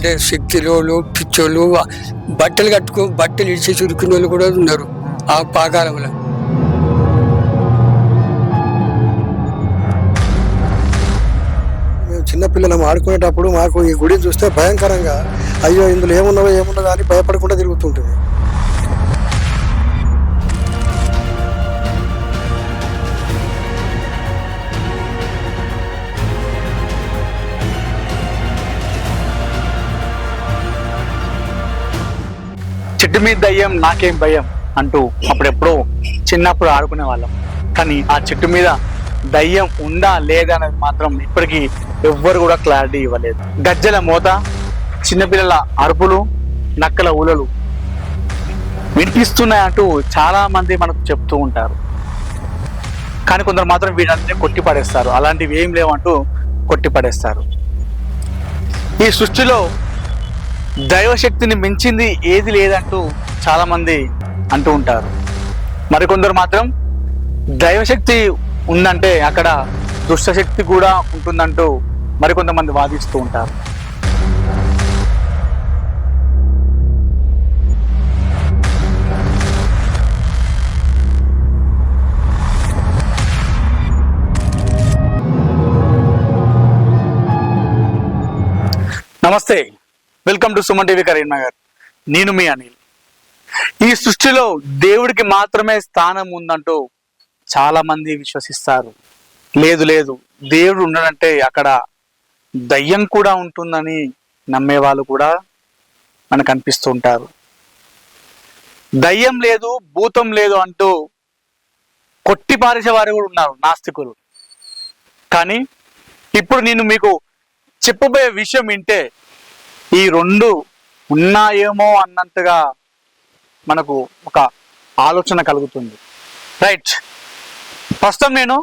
అంటే శక్తిలోళ్ళు పిచ్చోళ్ళు బట్టలు ఇడిచి చురుకునే వాళ్ళు కూడా ఉన్నారు ఆ కాలంలో. మేము చిన్నపిల్లలం ఆడుకునేటప్పుడు మాకు ఈ గుడిని చూస్తే భయంకరంగా అయ్యో ఇందులో ఏమున్నదో అని భయపడకుండా తిరుగుతుంటుంది. చెట్టు మీద దయ్యం నాకేం భయం అంటూ అప్పుడెప్పుడో చిన్నప్పుడు ఆడుకునే వాళ్ళం. కానీ ఆ చెట్టు మీద దయ్యం ఉందా లేదా అనేది మాత్రం ఇప్పటికీ ఎవ్వరు కూడా క్లారిటీ ఇవ్వలేదు. గజ్జల మోత, చిన్నపిల్లల అరుపులు, నక్కల ఊలలు వినిపిస్తున్నాయంటూ చాలా మంది మనకు చెప్తూ ఉంటారు. కానీ కొందరు మాత్రం వీటన్నిటిని కొట్టిపడేస్తారు. అలాంటివి ఏం లేవంటూ కొట్టిపడేస్తారు. ఈ సృష్టిలో దైవశక్తిని మించింది ఏది లేదంటూ చాలా మంది అంటూ ఉంటారు. మరికొందరు మాత్రం దైవశక్తి ఉందంటే అక్కడ దుష్టశక్తి కూడా ఉంటుందంటూ మరికొంతమంది వాదిస్తూ ఉంటారు. నమస్తే, welcome to Suman TV Karimnagar. నేను మీ అనిల్. ఈ సృష్టిలో దేవుడికి మాత్రమే స్థానం ఉందంటూ చాలా మంది విశ్వసిస్తారు. లేదు దేవుడు ఉండడంటే అక్కడ దయ్యం కూడా ఉంటుందని నమ్మే వాళ్ళు కూడా మనకు అనిపిస్తూ ఉంటారు. దయ్యం లేదు, భూతం లేదు అంటూ కొట్టిపారేసే వారు కూడా ఉన్నారు, నాస్తికులు. కానీ ఇప్పుడు నేను మీకు చెప్పబోయే విషయం వింటే ఈ రెండు ఉన్నాయేమో అన్నంతగా మనకు ఒక ఆలోచన కలుగుతుంది. రైట్, ప్రస్తుతం నేను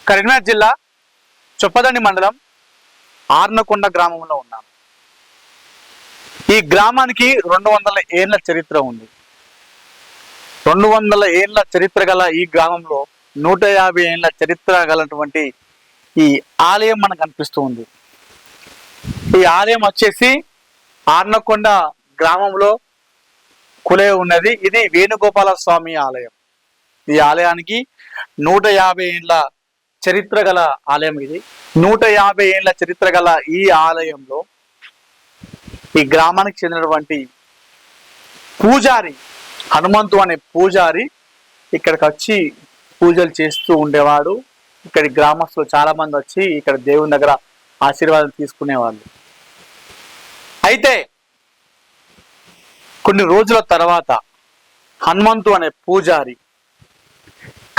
కరీంనగర్ జిల్లా చొప్పదండి మండలం ఆర్నకొండ గ్రామంలో ఉన్నాను. ఈ గ్రామానికి 200 ఏళ్ల చరిత్ర ఉంది. 200 ఏళ్ల చరిత్ర గల ఈ గ్రామంలో 150 ఏళ్ల చరిత్ర గలటువంటి ఈ ఆలయం మనకు కనిపిస్తూ ఉంది. ఈ ఆలయం వచ్చేసి ఆర్నకొండ గ్రామంలో కులే ఉన్నది. ఇది వేణుగోపాల స్వామి ఆలయం. ఈ ఆలయానికి 150 ఏళ్ల చరిత్ర గల ఆలయం ఇది. 150 ఏళ్ల చరిత్ర గల ఈ ఆలయంలో ఈ గ్రామానికి చెందినటువంటి పూజారి, హనుమంతు అనే పూజారి ఇక్కడికి వచ్చి పూజలు చేస్తూ ఉండేవాడు. ఇక్కడి గ్రామస్తులు చాలా మంది వచ్చి ఇక్కడ దేవుని దగ్గర ఆశీర్వాదం తీసుకునేవాళ్ళు. అయితే కొన్ని రోజుల తర్వాత హనుమంతు అనే పూజారి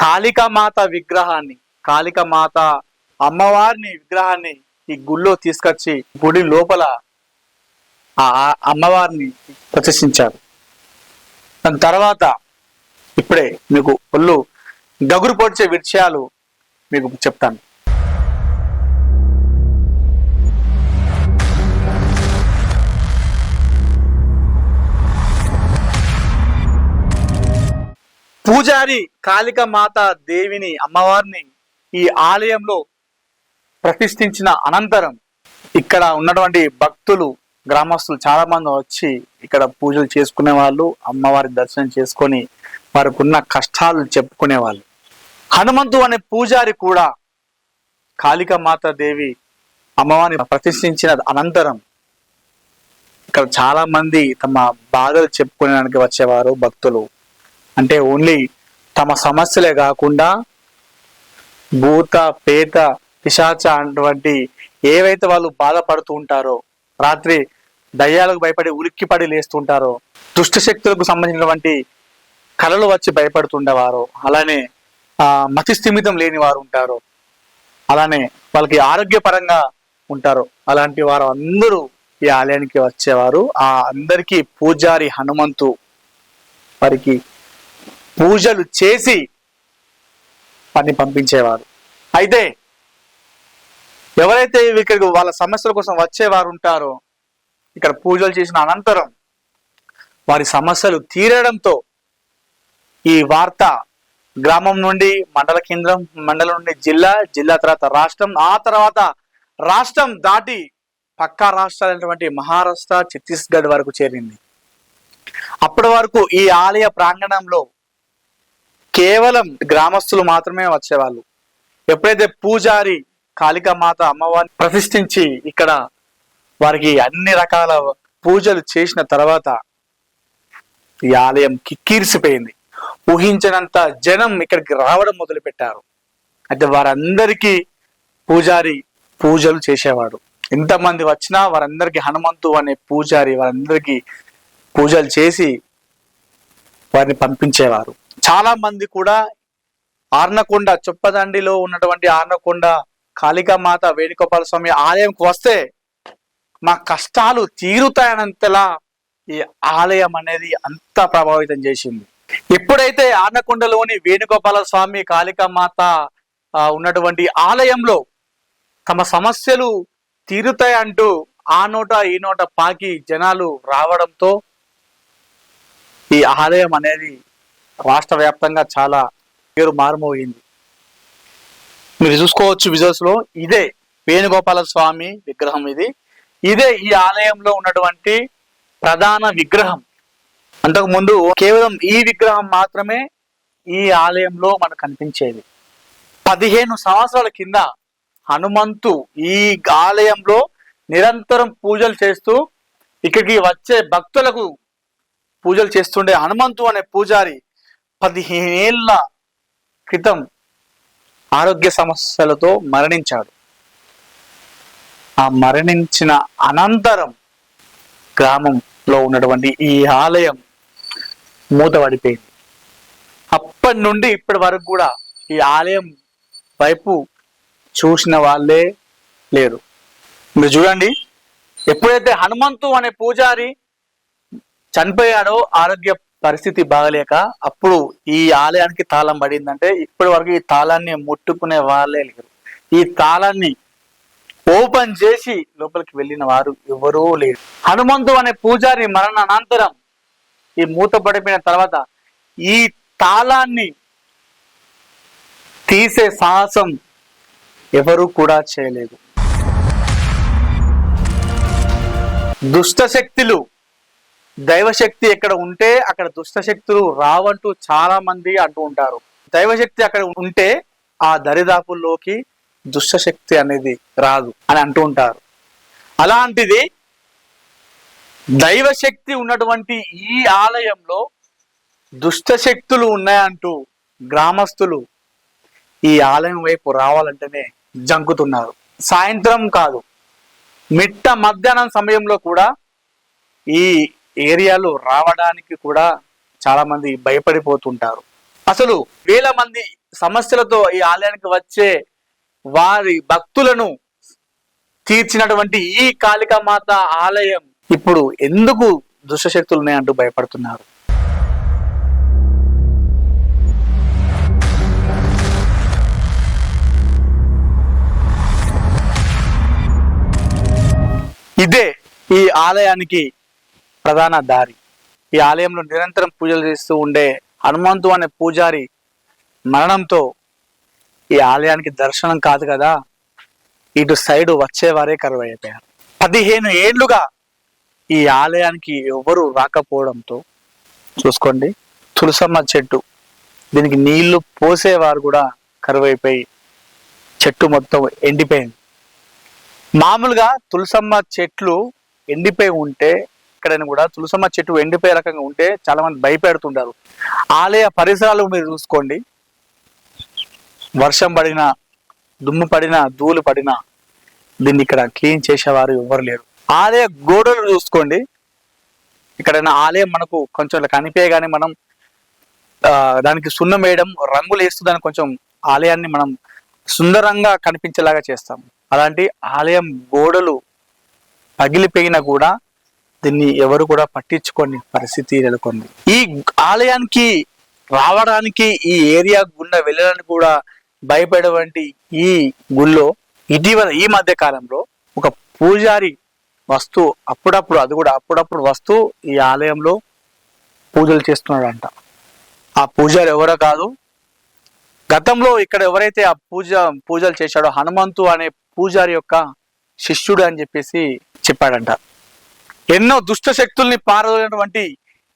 కాళికామాత విగ్రహాన్ని, కాళికామాత అమ్మవారిని విగ్రహాన్ని ఈ గుళ్ళో తీసుకొచ్చి గుడి లోపల ఆ అమ్మవారిని ప్రతిష్ఠించారు. దాని తర్వాత ఇప్పుడే మీకు ఒళ్ళు గగురు పొడిచే విషయాలు మీకు చెప్తాను. పూజారి కాళికామాత దేవిని, అమ్మవారిని ఈ ఆలయంలో ప్రతిష్ఠించిన అనంతరం ఇక్కడ ఉన్నటువంటి భక్తులు, గ్రామస్తులు చాలా మంది వచ్చి ఇక్కడ పూజలు చేసుకునే వాళ్ళు, అమ్మవారి దర్శనం చేసుకొని వారికి ఉన్న కష్టాలు చెప్పుకునే వాళ్ళు. హనుమంతు అనే పూజారి కూడా కాళికామాత దేవి అమ్మవారిని ప్రతిష్ఠించిన అనంతరం ఇక్కడ చాలా మంది తమ బాధలు చెప్పుకునేడానికి వచ్చేవారు భక్తులు. అంటే ఓన్లీ తమ సమస్యలే కాకుండా భూత, పేత, పిశాచ అటువంటి ఏవైతే వాళ్ళు బాధపడుతూ ఉంటారో, రాత్రి దయ్యాలకు భయపడి ఉలిక్కిపడి లేస్తుంటారో, దుష్టశక్తులకు సంబంధించినటువంటి కళలు వచ్చి భయపడుతుండేవారు, అలానే మతి స్థిమితం లేని వారు ఉంటారు, అలానే వాళ్ళకి ఆరోగ్యపరంగా ఉంటారు, అలాంటి వారు అందరూ ఈ ఆలయానికి వచ్చేవారు. ఆ అందరికీ పూజారి హనుమంతు వారికి పూజలు చేసి పని పంపించేవారు. అయితే ఎవరైతే ఇక్కడికి వాళ్ళ సమస్యల కోసం వచ్చేవారు ఉంటారో, ఇక్కడ పూజలు చేసిన అనంతరం వారి సమస్యలు తీరడంతో ఈ వార్త గ్రామం నుండి మండల కేంద్రం, మండలం నుండి జిల్లా, జిల్లా తర్వాత రాష్ట్రం, ఆ తర్వాత రాష్ట్రం దాటి పక్కా రాష్ట్రాలైనటువంటి మహారాష్ట్ర, ఛత్తీస్గఢ్ వరకు చేరింది. అప్పటి వరకు ఈ ఆలయ ప్రాంగణంలో కేవలం గ్రామస్తులు మాత్రమే వచ్చేవాళ్ళు. ఎప్పుడైతే పూజారి కాళికామాత అమ్మవారిని ప్రతిష్ఠించి ఇక్కడ వారికి అన్ని రకాల పూజలు చేసిన తర్వాత ఈ ఆలయం కిక్కిరిసిపోయింది. ఊహించినంత జనం ఇక్కడికి రావడం మొదలు పెట్టారు. అయితే వారందరికీ పూజారి పూజలు చేసేవాడు. ఎంతమంది వచ్చినా వారందరికీ హనుమంతు అనే పూజారి వారందరికీ పూజలు చేసి వారిని పంపించేవారు. చాలా మంది కూడా ఆర్నకొండ చొప్పదండిలో ఉన్నటువంటి ఆర్నకొండ కాళికామాత వేణుగోపాల స్వామి ఆలయంకు వస్తే మా కష్టాలు తీరుతాయనంతలా ఈ ఆలయం అనేది అంత ప్రభావితం చేసింది. ఎప్పుడైతే ఆర్నకొండలోని వేణుగోపాల స్వామి కాళికామాత ఉన్నటువంటి ఆలయంలో తమ సమస్యలు తీరుతాయంటూ ఆ నోట ఈ నోట పాకి జనాలు రావడంతో ఈ ఆలయం అనేది రాష్ట్ర వ్యాప్తంగా చాలా పేరు మారుమోగింది. మీరు చూసుకోవచ్చు విజువల్స్ లో, ఇదే వేణుగోపాల స్వామి విగ్రహం. ఇదే ఈ ఆలయంలో ఉన్నటువంటి ప్రధాన విగ్రహం. అంతకు ముందు కేవలం ఈ విగ్రహం మాత్రమే ఈ ఆలయంలో మనకు కనిపించేది. 15 సంవత్సరాల కింద హనుమంతు ఈ ఆలయంలో నిరంతరం పూజలు చేస్తూ ఇక్కడికి వచ్చే భక్తులకు పూజలు చేస్తుండే హనుమంతు అనే పూజారి 15 ఏళ్ల క్రితం ఆరోగ్య సమస్యలతో మరణించాడు. ఆ మరణించిన అనంతరం గ్రామంలో ఉన్నటువంటి ఈ ఆలయం మూతపడిపోయింది. అప్పటి నుండి ఇప్పటి వరకు కూడా ఈ ఆలయం వైపు చూసిన వాళ్ళే లేరు. మీరు చూడండి, ఎప్పుడైతే హనుమంతు అనే పూజారి చనిపోయాడో ఆరోగ్య పరిస్థితి బాగలేక అప్పుడు ఈ ఆలయానికి తాళం పడిందంటే ఇప్పటి వరకు ఈ తాళాన్ని ముట్టుకునే వాళ్ళే లేరు. ఈ తాళాన్ని ఓపెన్ చేసి లోపలికి వెళ్ళిన వారు ఎవరూ లేరు. హనుమంతు అనే పూజారి మరణ అనంతరం ఈ మూతపడిపోయిన తర్వాత ఈ తాళాన్ని తీసే సాహసం ఎవరు కూడా చేయలేదు. దుష్ట శక్తులు, దైవశక్తి ఎక్కడ ఉంటే అక్కడ దుష్ట శక్తులు రావంటూ చాలా మంది అంటూ ఉంటారు. దైవశక్తి అక్కడ ఉంటే ఆ దరిదాపుల్లోకి దుష్టశక్తి అనేది రాదు అని అంటూ ఉంటారు. అలాంటిది దైవశక్తి ఉన్నటువంటి ఈ ఆలయంలో దుష్టశక్తులు ఉన్నాయంటూ గ్రామస్తులు ఈ ఆలయం వైపు రావాలంటేనే జంకుతున్నారు. సాయంత్రం కాదు, మిట్ట మధ్యాహ్నం సమయంలో కూడా ఈ ఏరియాలో రావడానికి కూడా చాలా మంది భయపడిపోతుంటారు. అసలు వేల మంది సమస్యలతో ఈ ఆలయానికి వచ్చే వారి భక్తులను తీర్చినటువంటి ఈ కాళికామాత ఆలయం ఇప్పుడు ఎందుకు దుష్టశక్తులు ఉన్నాయంటూ భయపడుతున్నారు. ఇదే ఈ ఆలయానికి ప్రధాన దారి. ఈ ఆలయంలో నిరంతరం పూజలు చేస్తూ ఉండే హనుమంతు అనే పూజారి మరణంతో ఈ ఆలయానికి దర్శనం కాదు కదా, ఇటు సైడ్ వచ్చేవారే కరువైపోయారు. 15 ఏళ్లుగా ఈ ఆలయానికి ఎవరు రాకపోవడంతో చూసుకోండి, తులసమ్మ చెట్టు, దీనికి నీళ్లు పోసేవారు కూడా కరువైపోయి చెట్టు మొత్తం ఎండిపోయింది. మామూలుగా తులసమ్మ చెట్లు ఎండిపోయి ఉంటే, ఎక్కడైనా కూడా తులసమ్మ చెట్టు ఎండిపోయే రకంగా ఉంటే చాలా మంది భయపెడుతుంటారు. ఆలయ పరిసరాలు మీరు చూసుకోండి, వర్షం పడినా, దుమ్ము పడినా, ధూళి పడినా దీన్ని ఇక్కడ క్లీన్ చేసేవారు ఎవరు లేరు. ఆలయ గోడలు చూసుకోండి, ఇక్కడైనా ఆలయం మనకు కొంచెం కనిపించగానే మనం దానికి సున్నం వేయడం, రంగులు వేస్తూ దానికి కొంచెం ఆలయాన్ని మనం సుందరంగా కనిపించేలాగా చేస్తాం. అలాంటి ఆలయం గోడలు పగిలిపోయినా కూడా దీన్ని ఎవరు కూడా పట్టించుకోని పరిస్థితి నెలకొంది. ఈ ఆలయానికి రావడానికి, ఈ ఏరియా గుండా వెళ్ళడానికి కూడా భయపడేటువంటి ఈ గుళ్ళో ఇటీవల ఈ మధ్య కాలంలో ఒక పూజారి వస్తూ అప్పుడప్పుడు వస్తూ ఈ ఆలయంలో పూజలు చేస్తున్నాడంట. ఆ పూజారి ఎవరో కాదు, గతంలో ఇక్కడ ఎవరైతే ఆ పూజలు చేశాడో హనుమంతు అనే పూజారి యొక్క శిష్యుడు అని చెప్పేసి చెప్పాడంట. ఎన్నో దుష్ట శక్తుల్ని పారదోలినటువంటి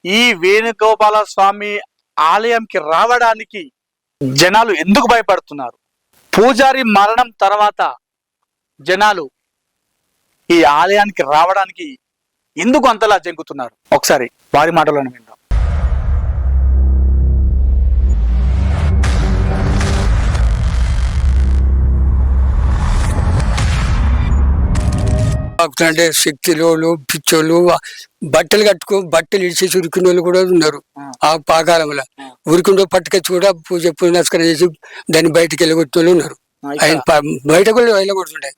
ఈ వేణుగోపాల స్వామి ఆలయంకి రావడానికి జనాలు ఎందుకు భయపడుతున్నారు? పూజారి మరణం తర్వాత జనాలు ఈ ఆలయానికి రావడానికి ఎందుకు అంతలా జంకుతున్నారు? ఒకసారి వారి మాటలను విందాం. అంటే శక్తిలోళ్ళు పిచ్చోళ్ళు బట్టలు ఇడిచేసి ఉరికిన వాళ్ళు కూడా ఉన్నారు. ఆ పాకాలంలో ఉరికిండో పట్టుకొచ్చి కూడా పూజ పునస్కారం చేసి దాన్ని బయటకు వెళ్ళగొట్టిన వాళ్ళు ఉన్నారు. ఆయన బయట కూడా వెళ్ళగొడుతుండే.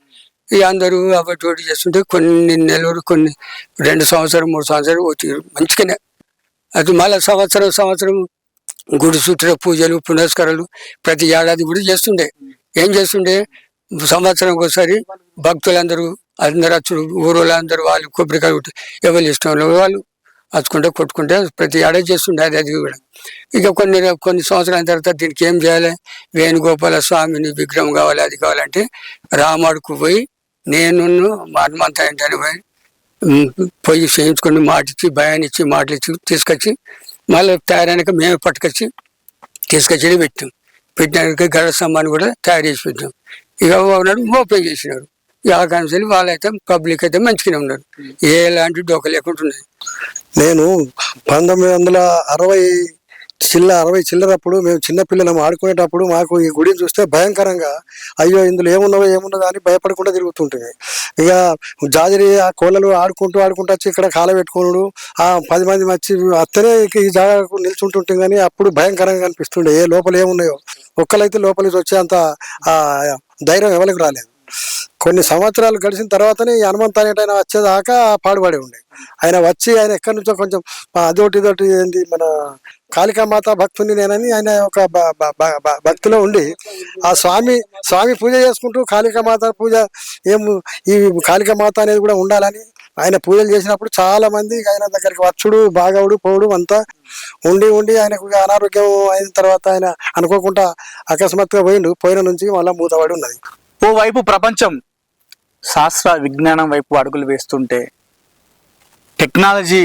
ఇక అందరూ అవటి చేస్తుంటే కొన్ని నెలలు, కొన్ని 2 సంవత్సరం 3 సంవత్సరాలు వచ్చి మంచిగానే. అది మళ్ళీ సంవత్సరం గుడి చుట్టూ పూజలు పునస్కారాలు ప్రతి ఏడాది కూడా చేస్తుండే. ఏం చేస్తుండే, సంవత్సరంకి ఒకసారి భక్తులందరూ అందరు అచ్చుడు ఊరోళ్ళందరూ వాళ్ళు కొబ్బరికాయ కొట్టి ఎవరు ఇష్టం వాళ్ళు అచ్చుకుంటే కొట్టుకుంటే ప్రతి ఏడాది చేస్తుండే. అది కూడా ఇక కొన్ని సంవత్సరాల తర్వాత దీనికి ఏం చేయాలి, వేణుగోపాల స్వామిని విగ్రహం కావాలి, అది కావాలంటే రామాడుకు పోయి నేను హనుమంత ఏంటని పోయి చేయించుకొని మాటిచ్చి భయాన్నిచ్చి మాటలు ఇచ్చి తీసుకొచ్చి మళ్ళీ తయారైనాక మేమే పట్టుకొచ్చి తీసుకొచ్చి పెట్టినాక గడ స్తంభాన్ని కూడా తయారు చేసి పెట్టాం. ఇక ఉన్నాడు ఓపెన్ చేసినారు. ఇక ఆ కాన్సెల్ వాళ్ళైతే పబ్లిక్ అయితే మంచిగానే ఉన్నారు, ఎలాంటి డోక లేకుండా ఉన్నాయి. నేను 1960 చిల్లరప్పుడు మేము చిన్నపిల్లలం ఆడుకునేటప్పుడు మాకు ఈ గుడిని చూస్తే భయంకరంగా అయ్యో ఇందులో ఏమున్నదో అని భయపడకుండా తిరుగుతుంటుంది. ఇక జాజిరి ఆ కోళ్ళలు ఆడుకుంటూ వచ్చి ఇక్కడ కాల పెట్టుకున్నాడు. ఆ 10 మంది వచ్చి అత్తనే ఈ జాగాకు నిల్చుంటుంటే కానీ అప్పుడు భయంకరంగా అనిపిస్తుండే. లోపల ఏమున్నాయో ఒక్కలైతే లోపలికి వచ్చేంత ఆ ధైర్యం ఎవరికి రాలేదు. కొన్ని సంవత్సరాలు గడిచిన తర్వాతనే ఈ హనుమంత్ అనేటైనా వచ్చేదాకా పాడుపడి ఉండే. ఆయన వచ్చి ఆయన ఎక్కడి నుంచో కొంచెం ఇదోటి ఏంటి మన కాళికామాత భక్తుని నేనని ఆయన ఒక భక్తిలో ఉండి ఆ స్వామి పూజ చేసుకుంటూ కాళికామాత పూజ ఈ కాళికామాత అనేది కూడా ఉండాలని ఆయన పూజలు చేసినప్పుడు చాలా మంది ఆయన దగ్గరికి వచ్చుడు బాగవుడు పోవుడు అంతా ఉండి ఆయనకు అనారోగ్యం అయిన తర్వాత ఆయన అనుకోకుండా అకస్మాత్తుగా పోయిన నుంచి మళ్ళీ మూతపడి ఉన్నది. ఓవైపు ప్రపంచం శాస్త్ర విజ్ఞానం వైపు అడుగులు వేస్తుంటే, టెక్నాలజీ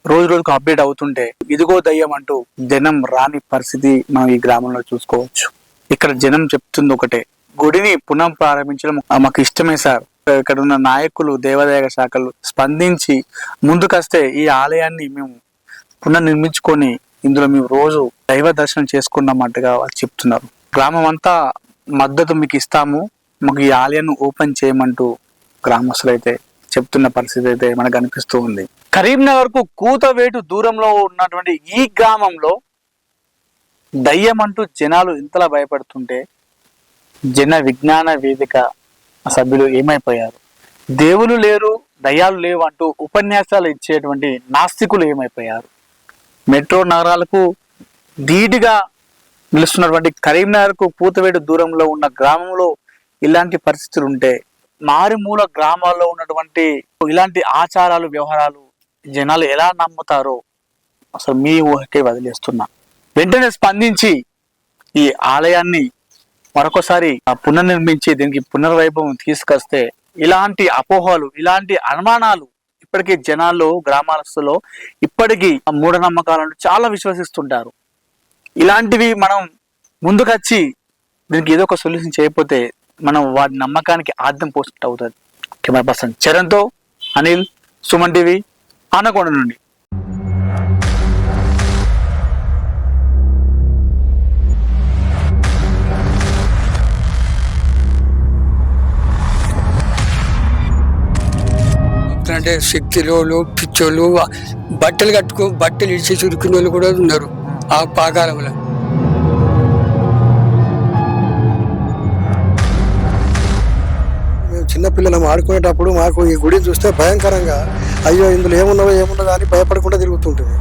రోజు రోజుకు అప్డేట్ అవుతుంటే, ఇదిగో దయ్యం అంటూ జనం రాని పరిస్థితి మనం ఈ గ్రామంలో చూసుకోవచ్చు. ఇక్కడ జనం చెప్తుంది ఒకటే, గుడిని పునః ప్రారంభించడం మాకు ఇష్టమే సార్. ఇక్కడ ఉన్న నాయకులు దేవాదాయ శాఖలు స్పందించి ముందుకొస్తే ఈ ఆలయాన్ని మేము పునర్నిర్మించుకొని ఇందులో మేము రోజు దైవ దర్శనం చేసుకున్నట్టుగా వాళ్ళు చెప్తున్నారు. గ్రామం అంతా మద్దతు మీకు ఇస్తాము, మాకు ఈ ఆలయాన్ని ఓపెన్ చేయమంటూ గ్రామస్తులు అయితే చెప్తున్న పరిస్థితి అయితే మనకు అనిపిస్తూ ఉంది. కరీంనగర్ కు కూతవేటు దూరంలో ఉన్నటువంటి ఈ గ్రామంలో దయ్యం అంటూ జనాలు ఇంతలా భయపడుతుంటే జన విజ్ఞాన వేదిక సభ్యులు ఏమైపోయారు? దేవులు లేరు, దయ్యాలు లేవు అంటూ ఉపన్యాసాలు ఇచ్చేటువంటి నాస్తికులు ఏమైపోయారు? మెట్రో నగరాలకు ధీటుగా నిలుస్తున్నటువంటి కరీంనగర్ కు కూతవేటు దూరంలో ఉన్న గ్రామంలో ఇలాంటి పరిస్థితులు ఉంటే, మారుమూల గ్రామాల్లో ఉన్నటువంటి ఇలాంటి ఆచారాలు వ్యవహారాలు జనాలు ఎలా నమ్ముతారో అసలు మీ ఊహకే వదిలేస్తున్నా. వెంటనే స్పందించి ఈ ఆలయాన్ని మరొకసారి పునర్నిర్మించి దీనికి పునర్వైభవం తీసుకొస్తే ఇలాంటి అపోహలు, ఇలాంటి అనుమానాలు ఇప్పటికీ జనాల్లో గ్రామాలస్తులో ఇప్పటికీ మూఢనమ్మకాలను చాలా విశ్వసిస్తుంటారు. ఇలాంటివి మనం ముందుకొచ్చి దీనికి ఏదో ఒక సొల్యూషన్ చేయకపోతే మనం వారి నమ్మకానికి ఆద్యం పోసినట్టు అవుతుంది. కెమెరా పర్సన్ చరణ్తో అనిల్, సుమన్ టీవీ, ఆనకొండ నుండి. అంటే శక్తిలోళ్ళు పిచ్చోళ్ళు బట్టలు ఇడిచేసి ఉరికిన వాళ్ళు కూడా ఉన్నారు. ఆ పాకాలంలో చిన్నపిల్లలం ఆడుకునేటప్పుడు మాకు ఈ గుడిని చూస్తే భయంకరంగా అయ్యో ఇందులో ఏమున్నదో అని భయపడకుండా తిరుగుతుంటుంది.